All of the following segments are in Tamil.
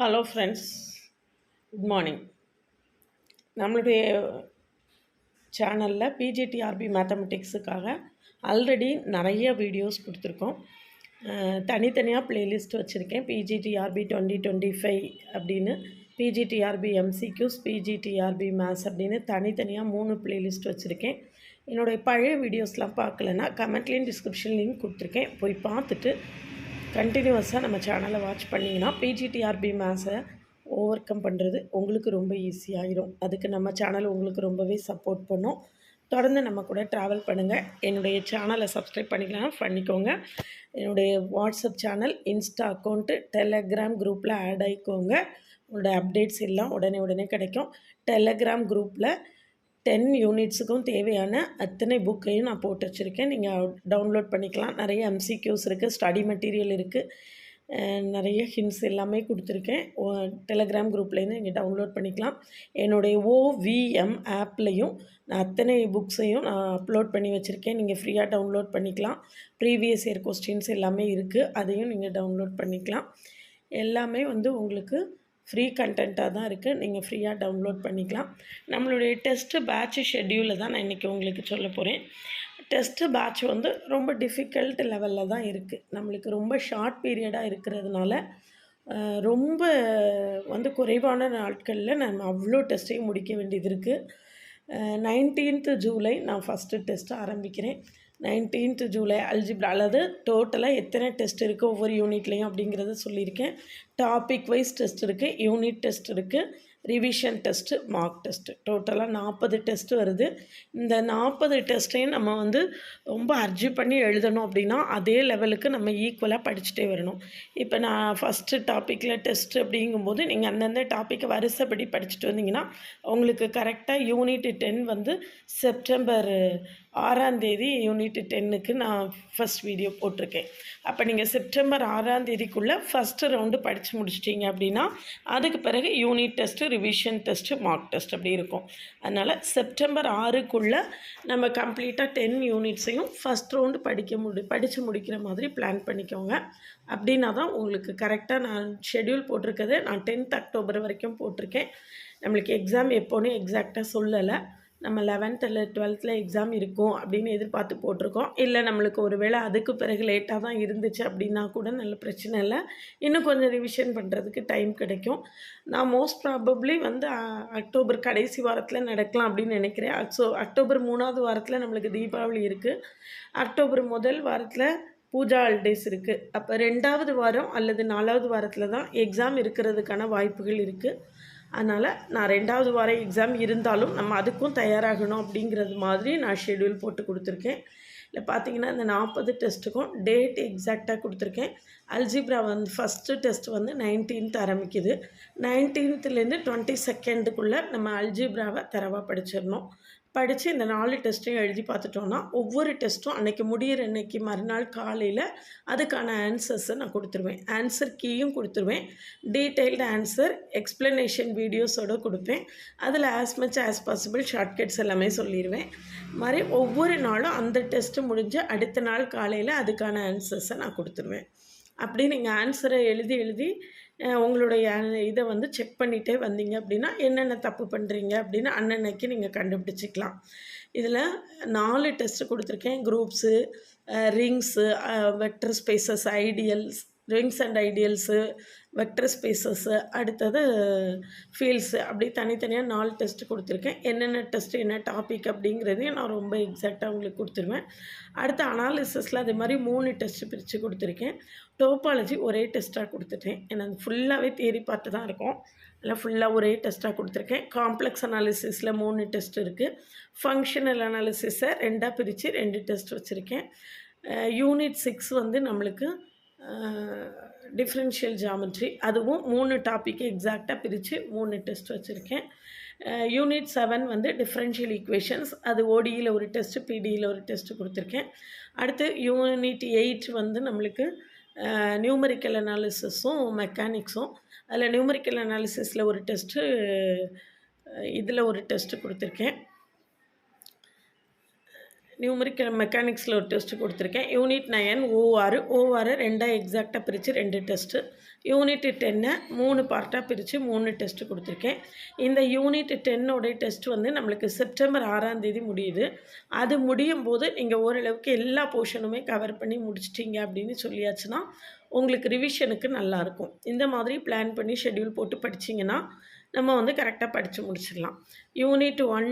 Hello friends, good morning. நம்மளுடைய சேனலில் பிஜிடிஆர்பி மேத்தமெட்டிக்ஸுக்காக ஆல்ரெடி நிறைய வீடியோஸ் கொடுத்துருக்கோம். தனித்தனியாக ப்ளேலிஸ்ட் வச்சுருக்கேன். பிஜிடிஆர்பி 2025 அப்படின்னு, பிஜிடிஆர்பி எம்சிக்யூஸ், பிஜிடிஆர்பி மேத்ஸ் அப்படின்னு தனித்தனியாக 3 ப்ளேலிஸ்ட் வச்சுருக்கேன். என்னுடைய பழைய வீடியோஸ்லாம் பார்க்கலன்னா கமெண்ட்லேயும் டிஸ்கிரிப்ஷன் லிங்க் கொடுத்துருக்கேன். போய் பார்த்துட்டு கண்டினியூவஸாக நம்ம சேனலை வாட்ச் பண்ணிங்கன்னா பிஜிடிஆர்பி மேத்ஸை ஓவர் கம் பண்ணுறது உங்களுக்கு ரொம்ப ஈஸியாகிடும். அதுக்கு நம்ம சேனல் உங்களுக்கு ரொம்பவே சப்போர்ட் பண்ணும். தொடர்ந்து நம்ம கூட ட்ராவல் பண்ணுங்கள். என்னுடைய சேனலை சப்ஸ்கிரைப் பண்ணிக்கோங்க. என்னுடைய WhatsApp channel, Insta account, Telegram குரூப்பில் ஆட் ஆகிக்கோங்க. உங்களோட அப்டேட்ஸ் எல்லாம் உடனே கிடைக்கும். டெலகிராம் குரூப்பில் 10 யூனிட்ஸுக்கும் தேவையான அத்தனை புக்கையும் நான் போட்டு வச்சுருக்கேன். நீங்கள் டவுன்லோட் பண்ணிக்கலாம். நிறைய எம்சிக்யூஸ் இருக்குது, ஸ்டடி மெட்டீரியல் இருக்குது, நிறைய ஹிண்ட்ஸ் எல்லாமே கொடுத்துருக்கேன். டெலகிராம் குரூப்லேருந்து நீங்கள் டவுன்லோட் பண்ணிக்கலாம். என்னுடைய OVM ஆப்லேயும் நான் அத்தனை புக்ஸையும் நான் அப்லோட் பண்ணி வச்சுருக்கேன். நீங்கள் ஃப்ரீயாக டவுன்லோட் பண்ணிக்கலாம். ப்ரீவியஸ் இயர் கொஸ்டின்ஸ் எல்லாமே இருக்குது, அதையும் நீங்கள் டவுன்லோட் பண்ணிக்கலாம். எல்லாமே உங்களுக்கு ஃப்ரீ கண்டென்ட்டாக தான் இருக்குது. நீங்கள் ஃப்ரீயாக டவுன்லோட் பண்ணிக்கலாம். நம்மளுடைய டெஸ்ட்டு பேட்ச் ஷெட்யூலில் தான் நான் இன்றைக்கி உங்களுக்கு சொல்ல போகிறேன். டெஸ்ட்டு பேட்ச் ரொம்ப டிஃபிகல்ட் லெவலில் தான் இருக்குது. நம்மளுக்கு ரொம்ப ஷார்ட் பீரியடாக இருக்கிறதுனால ரொம்ப குறைவான நாட்களில் நம்ம அவ்வளோ டெஸ்ட்டையும் முடிக்க வேண்டியது இருக்குது. 19th ஜூலை நான் ஃபஸ்ட்டு டெஸ்ட்டு ஆரம்பிக்கிறேன். 19th ஜூலை அல்ஜிப்ரா, அதாவது டோட்டலாக எத்தனை டெஸ்ட் இருக்குது ஒவ்வொரு யூனிட்லேயும் அப்படிங்கிறத சொல்லியிருக்கேன். டாபிக் வைஸ் டெஸ்ட் இருக்குது, யூனிட் டெஸ்ட் இருக்குது, ரிவிஷன் டெஸ்ட்டு, மார்க் டெஸ்ட்டு, டோட்டலாக 40 டெஸ்ட்டு வருது. இந்த 40 டெஸ்ட்டையும் நம்ம ரொம்ப அர்ஜி பண்ணி எழுதணும் அப்படின்னா அதே லெவலுக்கு நம்ம ஈக்குவலாக படிச்சுட்டே வரணும். இப்போ நான் ஃபஸ்ட்டு டாப்பிக்கில் டெஸ்ட்டு அப்படிங்கும்போது நீங்கள் அந்தந்த டாப்பிக்கை வரிசைப்படி படிச்சுட்டு வந்தீங்கன்னா உங்களுக்கு கரெக்டாக யூனிட் 10 செப்டம்பர் 6ஆம் தேதி யூனிட் 10க்கு நான் ஃபஸ்ட் வீடியோ போட்டிருக்கேன். அப்போ நீங்கள் செப்டம்பர் 6ஆம் தேதிக்குள்ளே ஃபஸ்ட்டு ரவுண்டு படித்து முடிச்சிட்டிங்க அப்படின்னா அதுக்கு பிறகு unit test, revision test, mark test அப்படி இருக்கும். அதனால் செப்டம்பர் 6க்குள்ளே நம்ம கம்ப்ளீட்டாக 10 யூனிட்ஸையும் ஃபஸ்ட் ரவுண்டு படித்து முடிக்கிற மாதிரி பிளான் பண்ணிக்கோங்க. அப்படின்னா தான் உங்களுக்கு கரெக்டாக நான் ஷெட்யூல் போட்டிருக்கதை நான் 10th அக்டோபர் வரைக்கும் போட்டிருக்கேன். நம்மளுக்கு எக்ஸாம் எப்போன்னு எக்ஸாக்டாக சொல்லலை. நம்ம 11th இல்லை 12th எக்ஸாம் இருக்கும் அப்படின்னு எதிர்பார்த்து போட்டிருக்கோம். இல்லை நம்மளுக்கு ஒரு வேளை அதுக்கு பிறகு லேட்டாக தான் இருந்துச்சு அப்படின்னா கூட நல்ல பிரச்சனை இல்லை. இன்னும் கொஞ்சம் ரிவிஷன் பண்ணுறதுக்கு டைம் கிடைக்கும். நான் மோஸ்ட் ப்ராபப்ளி அக்டோபர் கடைசி வாரத்தில் நடக்கலாம் அப்படின்னு நினைக்கிறேன். அக்டோபர் 3ஆவது வாரத்தில் நம்மளுக்கு தீபாவளி இருக்குது. அக்டோபர் முதல் வாரத்தில் பூஜா ஹாலிடேஸ் இருக்குது. அப்போ 2ஆவது வாரம் அல்லது 4ஆவது வாரத்தில் தான் எக்ஸாம் இருக்கிறதுக்கான வாய்ப்புகள் இருக்குது. அதனால் நான் 2ஆவது வாரம் எக்ஸாம் இருந்தாலும் நம்ம அதுக்கும் தயாராகணும் அப்படிங்கிறது மாதிரி நான் ஷெட்யூல் போட்டு கொடுத்துருக்கேன். இல்லை பார்த்தீங்கன்னா இந்த 40 டெஸ்ட்டுக்கும் டேட் எக்ஸாக்டாக கொடுத்துருக்கேன். அல்ஜிப்ரா ஃபஸ்ட்டு டெஸ்ட் 19th ஆரம்பிக்குது. 19th 22nd நம்ம அல்ஜிப்ராவை தரவாக படிச்சிடணும். படித்து இந்த 4 டெஸ்ட்டையும் எழுதி பார்த்துட்டோன்னா ஒவ்வொரு டெஸ்ட்டும் அன்றைக்கி முடிகிற அன்றைக்கி மறுநாள் காலையில் அதுக்கான ஆன்சர்ஸை நான் கொடுத்துருவேன். ஆன்சர் கீயும் கொடுத்துருவேன். டீட்டெயில்டு ஆன்சர் எக்ஸ்ப்ளனேஷன் வீடியோஸோடு கொடுப்பேன். அதில் மச் ஆஸ் பாசிபிள் ஷார்ட்கட்ஸ் எல்லாமே சொல்லிடுவேன். மாதிரி ஒவ்வொரு நாளும் அந்த டெஸ்ட்டு முடிஞ்சு அடுத்த நாள் காலையில் அதுக்கான ஆன்சர்ஸை நான் கொடுத்துருவேன். அப்படி நீங்கள் ஆன்சரை எழுதி உங்களுடைய இதை செக் பண்ணிகிட்டே வந்தீங்க அப்படின்னா என்னென்ன தப்பு பண்ணுறீங்க அப்படின்னு அன்னன்னைக்கு நீங்கள் கண்டுபிடிச்சிக்கலாம். இதில் 4 டெஸ்ட்டு கொடுத்துருக்கேன். Groups, rings, vector spaces, ideals, rings and ideals, vector spaces, அடுத்தது ஃபீல்ட்ஸு, அப்படி தனித்தனியாக 4 டெஸ்ட்டு கொடுத்துருக்கேன். என்னென்ன டெஸ்ட்டு என்ன டாபிக் அப்படிங்கிறதையும் நான் ரொம்ப எக்ஸாக்டாக உங்களுக்கு கொடுத்துருவேன். அடுத்த அனாலிசிஸில் அதே மாதிரி 3 டெஸ்ட்டு பிரித்து கொடுத்துருக்கேன். டோபாலஜி ஒரே டெஸ்ட்டாக கொடுத்துட்டேன். ஏன்னா அது ஃபுல்லாகவே தியரி பார்த்து தான் இருக்கும். அதில் ஃபுல்லாக ஒரே டெஸ்ட்டாக கொடுத்துருக்கேன். காம்ப்ளெக்ஸ் அனாலிசிஸில் 3 டெஸ்ட் இருக்குது. ஃபங்க்ஷனல் அனாலிசிஸை 2ஆக பிரித்து 2 டெஸ்ட் வச்சுருக்கேன். யூனிட் 6 நம்மளுக்கு டிஃப்ரென்ஷியல் ஜாமெட்ரி, அதுவும் 3 டாப்பிக்கு எக்ஸாக்டாக பிரித்து 3 டெஸ்ட் வச்சுருக்கேன். யூனிட் 7 டிஃப்ரென்ஷியல் ஈக்குவேஷன்ஸ், அது ஓடியில் ஒரு டெஸ்ட்டு, பிடியில் ஒரு டெஸ்ட்டு கொடுத்துருக்கேன். அடுத்து யூனிட் 8 நம்மளுக்கு நியூமரிக்கல் அனாலிசிஸும் மெக்கானிக்ஸும். அதில் நியூமரிக்கல் அனாலிசிஸில் ஒரு டெஸ்ட்டு, இதில் ஒரு டெஸ்ட்டு கொடுத்துருக்கேன். நியூமரிக்கல் மெக்கானிக்ஸில் ஒரு டெஸ்ட்டு கொடுத்துருக்கேன். யூனிட் 9 ஓஆர் 2ஆக எக்ஸாக்டாக பிரித்து 2 டெஸ்ட்டு. யூனிட் 10 3 பார்ட்டாக பிரித்து 3 டெஸ்ட்டு கொடுத்துருக்கேன். இந்த யூனிட் 10 டெஸ்ட் வந்து நம்மளுக்கு செப்டம்பர் 6ஆம் தேதி முடியுது. அது முடியும் போது நீங்கள் ஓரளவுக்கு எல்லா போர்ஷனுமே கவர் பண்ணி முடிச்சிட்டிங்க அப்படின்னு சொல்லியாச்சுன்னா உங்களுக்கு ரிவிஷனுக்கு நல்லாயிருக்கும். இந்த மாதிரி பிளான் பண்ணி ஷெட்யூல் போட்டு படிச்சிங்கன்னா நம்ம வந்து கரெக்டாக படித்து முடிச்சிடலாம். யூனிட் 1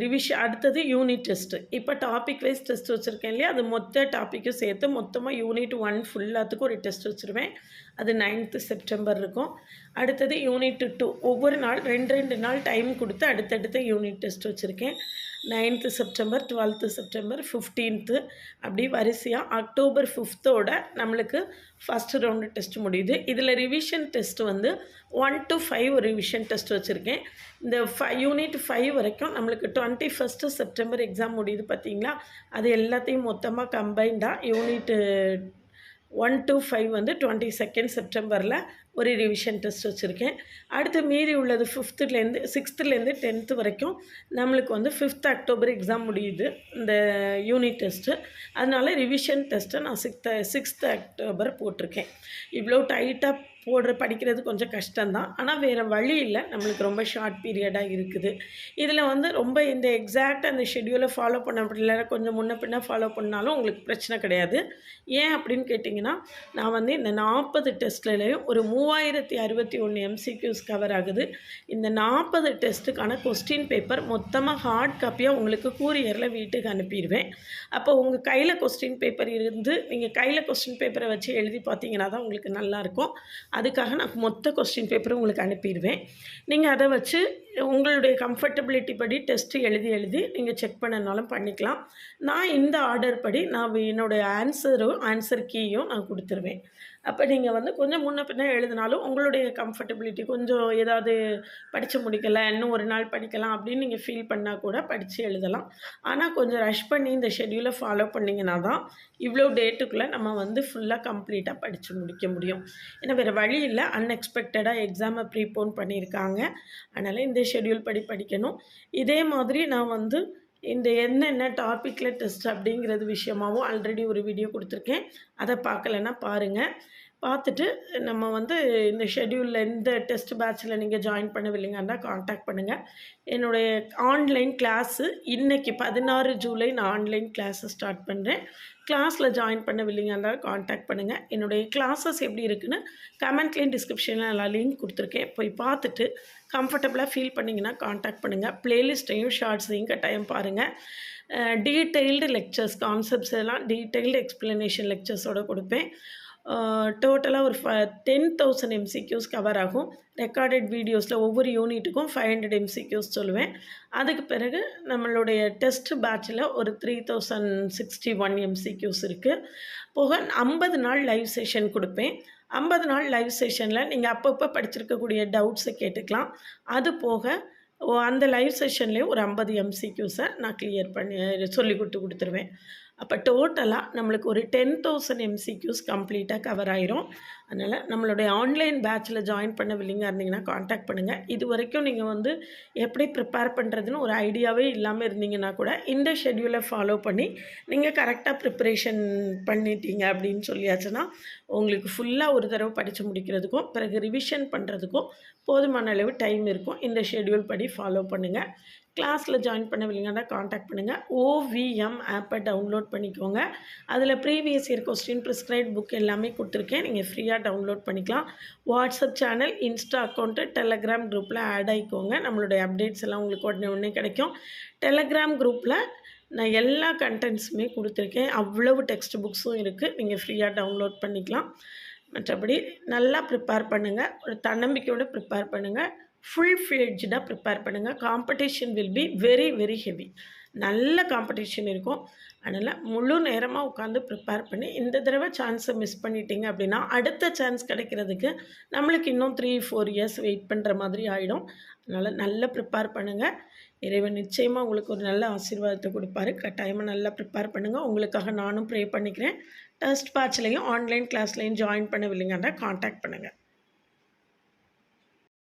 ரிவிஷன், அடுத்தது யூனிட் டெஸ்ட்டு. இப்போ டாபிக் வைஸ் டெஸ்ட் வச்சுருக்கேன் இல்லையா, அது மொத்த டாப்பிக்கும் சேர்த்து மொத்தமாக யூனிட் 1 ஃபுல்லாத்துக்கும் ஒரு டெஸ்ட் வச்சுருவேன். அது 9th செப்டம்பர் இருக்கும். அடுத்தது யூனிட் 2 ஒவ்வொரு நாள் 2 நாள் டைம் கொடுத்து அடுத்தடுத்த யூனிட் டெஸ்ட் வச்சுருக்கேன். 9th September, 12th September, 15th அப்படி வரிசையாக அக்டோபர் 5th நம்மளுக்கு ஃபஸ்ட்டு ரவுண்டு டெஸ்ட் முடியுது. இதில் ரிவிஷன் டெஸ்ட் வந்து 1 to 5 ஒரு ரிவிஷன் டெஸ்ட் வச்சுருக்கேன். இந்த யூனிட் 5 வரைக்கும் நம்மளுக்கு 21st செப்டம்பர் எக்ஸாம் முடியுது பார்த்தீங்களா, அது எல்லாத்தையும் மொத்தமாக கம்பைண்டாக யூனிட் 1 to 5 வந்து 22nd செப்டம்பரில் ஒரு ரிவிஷன் டெஸ்ட் வச்சுருக்கேன். அடுத்து மீறி உள்ளது 5th 6th 10th வரைக்கும் நம்மளுக்கு வந்து 5th அக்டோபர் எக்ஸாம் முடியுது இந்த யூனிட் டெஸ்ட்டு. அதனால் ரிவிஷன் டெஸ்ட்டை நான் 6th அக்டோபர் போட்டிருக்கேன். இவ்வளோ டைட்டாக படிக்கிறது கொஞ்சம் கஷ்டம்தான், ஆனால் வேறு வழி இல்லை, நம்மளுக்கு ரொம்ப ஷார்ட் பீரியடாக இருக்குது. இதில் வந்து ரொம்ப இந்த எக்ஸாக்டாக அந்த ஷெட்யூலை ஃபாலோ பண்ண முடியல, கொஞ்சம் முன்ன பின்ன ஃபாலோ பண்ணாலும் உங்களுக்கு பிரச்சனை கிடையாது. ஏன் அப்படின்னு கேட்டிங்கன்னா, நான் வந்து இந்த 40 டெஸ்ட்லேயும் ஒரு 3061 MCQs கவர் ஆகுது. இந்த 40 டெஸ்ட்டுக்கான கொஸ்டின் பேப்பர் மொத்தமாக ஹார்ட் காப்பியாக உங்களுக்கு கூரியரில் வீட்டுக்கு அனுப்பிடுவேன். அப்போ உங்கள் கையில் கொஸ்டின் பேப்பர் இருந்து நீங்கள் கையில் கொஸ்டின் பேப்பரை வச்சு எழுதி பார்த்தீங்கன்னா தான் உங்களுக்கு நல்லாயிருக்கும். அதுக்காக நான் மொத்த கொஸ்டின் பேப்பரும் உங்களுக்கு அனுப்பிடுவேன். நீங்கள் அதை வச்சு உங்களுடைய கம்ஃபர்டபிலிட்டி படி டெஸ்ட்டு எழுதி நீங்கள் செக் பண்ணனாலும் பண்ணிக்கலாம். நான் இந்த ஆர்டர் படி நான் என்னுடைய ஆன்சர் கீயும் நான் கொடுத்துருவேன். அப்போ நீங்கள் வந்து கொஞ்சம் முன்ன பின்ன எழுதினாலும் உங்களுடைய கம்ஃபர்டபிலிட்டி கொஞ்சம் ஏதாவது படித்து முடிக்கலை, இன்னும் ஒரு நாள் படிக்கலாம் அப்படின்னு நீங்கள் ஃபீல் பண்ணால் கூட படித்து எழுதலாம். ஆனால் கொஞ்சம் ரஷ் பண்ணி இந்த ஷெட்யூலை ஃபாலோ பண்ணிங்கன்னா தான் இவ்வளோ டேட்டுக்குள்ளே நம்ம வந்து ஃபுல்லாக கம்ப்ளீட்டாக படித்து முடிக்க முடியும். ஏன்னா வேறு வழி இல்லை, அன்எக்ஸ்பெக்டடாக எக்ஸாமை ப்ரீபோன் பண்ணியிருக்காங்க. அதனால் இந்த ஷெட்யூல் படி படிக்கணும். இதே மாதிரி நான் வந்து இந்த என்னென்ன டாப்பிக்கில் டெஸ்ட் அப்படிங்கிறது விஷயமாகவும் ஆல்ரெடி ஒரு வீடியோ கொடுத்துருக்கேன். அதை பார்க்கலன்னா பாருங்கள். பார்த்துட்டு நம்ம வந்து இந்த ஷெட்யூலில் இந்த டெஸ்ட் பேட்சில் நீங்கள் ஜாயின் பண்ணவில்லைங்கன்னா காண்டாக்ட் பண்ணுங்கள். என்னுடைய ஆன்லைன் கிளாஸு இன்றைக்கி 16 ஜூலை நான் ஆன்லைன் கிளாஸை ஸ்டார்ட் பண்ணுறேன். கிளாஸில் ஜாயின் பண்ணவில்லைங்கன்னா காண்டாக்ட் பண்ணுங்கள். என்னுடைய கிளாஸஸ் எப்படி இருக்குதுன்னு கமெண்ட்லேயும் டிஸ்கிரிப்ஷனில் நல்லா லிங்க் கொடுத்துருக்கேன். போய் பார்த்துட்டு கம்ஃபர்டபுளாக ஃபீல் பண்ணிங்கன்னா காண்டாக்ட் பண்ணுங்கள். ப்ளேலிஸ்ட்டையும் ஷார்ட்ஸையும் கட்டாயம் பாருங்கள். டீட்டெயில்டு லெக்சர்ஸ் கான்செப்ட்ஸ் எல்லாம் டீட்டெயில்டு எக்ஸ்ப்ளனேஷன் லெக்சர்ஸோடு கொடுப்பேன். டோட்டலாக ஒரு 10,000 MCQs கவர் ஆகும். ரெக்கார்டட் வீடியோஸில் ஒவ்வொரு யூனிட்டுக்கும் 500 MCQs சொல்லுவேன். அதுக்கு பிறகு நம்மளுடைய டெஸ்ட் பேட்சில் ஒரு 3061 MCQs இருக்குது. போக 50 நாள் லைவ் செஷன் கொடுப்பேன். 50 நாள் லைவ் செஷனில் நீங்கள் அப்பப்போ படிச்சிருக்கக்கூடிய டவுட்ஸை கேட்டுக்கலாம். அது போக அந்த லைவ் செஷன்லேயும் ஒரு 50 MCQஸை நான் கிளியர் பண்ணி சொல்லி கொடுத்துருவேன். அப்போ டோட்டலாக நம்மளுக்கு ஒரு 10,000 MCQs கம்ப்ளீட்டாக கவர் ஆயிரும். அதனால் நம்மளுடைய ஆன்லைன் பேட்சில் ஜாயின் பண்ணவில்லைங்க இருந்தீங்கன்னா காண்டாக்ட் பண்ணுங்கள். இது வரைக்கும் நீங்கள் வந்து எப்படி ப்ரிப்பேர் பண்ணுறதுன்னு ஒரு ஐடியாவே இல்லாமல் இருந்தீங்கன்னா கூட இந்த ஷெட்யூலை ஃபாலோ பண்ணி நீங்கள் கரெக்டாக ப்ரிப்பரேஷன் பண்ணிட்டீங்க அப்படின்னு சொல்லியாச்சுன்னா உங்களுக்கு ஃபுல்லாக ஒரு தடவை படித்து முடிக்கிறதுக்கும் பிறகு ரிவிஷன் பண்ணுறதுக்கும் போதுமான அளவு டைம் இருக்கும். இந்த ஷெட்யூல் படி ஃபாலோ பண்ணுங்கள். கிளாஸில் ஜாயின் பண்ணவில்லைங்கன்னா காண்டாக்ட் பண்ணுங்கள். OVM ஆப்பை டவுன்லோட் பண்ணிக்கோங்க. அதில் previous year question prescribed book எல்லாமே கொடுத்துருக்கேன். நீங்கள் ஃப்ரீயாக டவுன்லோட் பண்ணிக்கலாம். WhatsApp channel, Insta account, Telegram குரூப்பில் ஆட் ஆகிக்கோங்க. நம்மளுடைய அப்டேட்ஸ் எல்லாம் உங்களுக்கு உடனே கிடைக்கும். டெலகிராம் குரூப்பில் நான் எல்லா கண்டென்ட்ஸுமே கொடுத்துருக்கேன். அவ்வளவு டெக்ஸ்ட் புக்ஸும் இருக்குது. நீங்கள் ஃப்ரீயாக டவுன்லோட் பண்ணிக்கலாம். மற்றபடி நல்லா ப்ரிப்பேர் பண்ணுங்கள். ஒரு தன்னம்பிக்கையோடு ப்ரிப்பேர் பண்ணுங்கள். ஃபுல் ஃப்ளெட்ஜாக ப்ரிப்பேர் பண்ணுங்கள். Competition will be very very heavy. நல்ல காம்படிஷன் இருக்கும். அதனால் முழு நேரமாக உட்காந்து ப்ரிப்பேர் பண்ணி இந்த தடவை சான்ஸை மிஸ் பண்ணிட்டீங்க அப்படின்னா அடுத்த சான்ஸ் கிடைக்கிறதுக்கு நம்மளுக்கு இன்னும் 3-4 இயர்ஸ் வெயிட் பண்ணுற மாதிரி ஆகிடும். அதனால் நல்லா ப்ரிப்பேர் பண்ணுங்கள். இறைவன் நிச்சயமாக உங்களுக்கு ஒரு நல்ல ஆசீர்வாதத்தை கொடுப்பாரு. கட்டாயமாக நல்லா ப்ரிப்பேர் பண்ணுங்கள். உங்களுக்காக நானும் ப்ரே பண்ணிக்கிறேன். டெஸ்ட் பேட்ச்லேயும் ஆன்லைன் கிளாஸ்லேயும் ஜாயின் பண்ணவில்லைங்கன்னா காண்டாக்ட் பண்ணுங்கள்.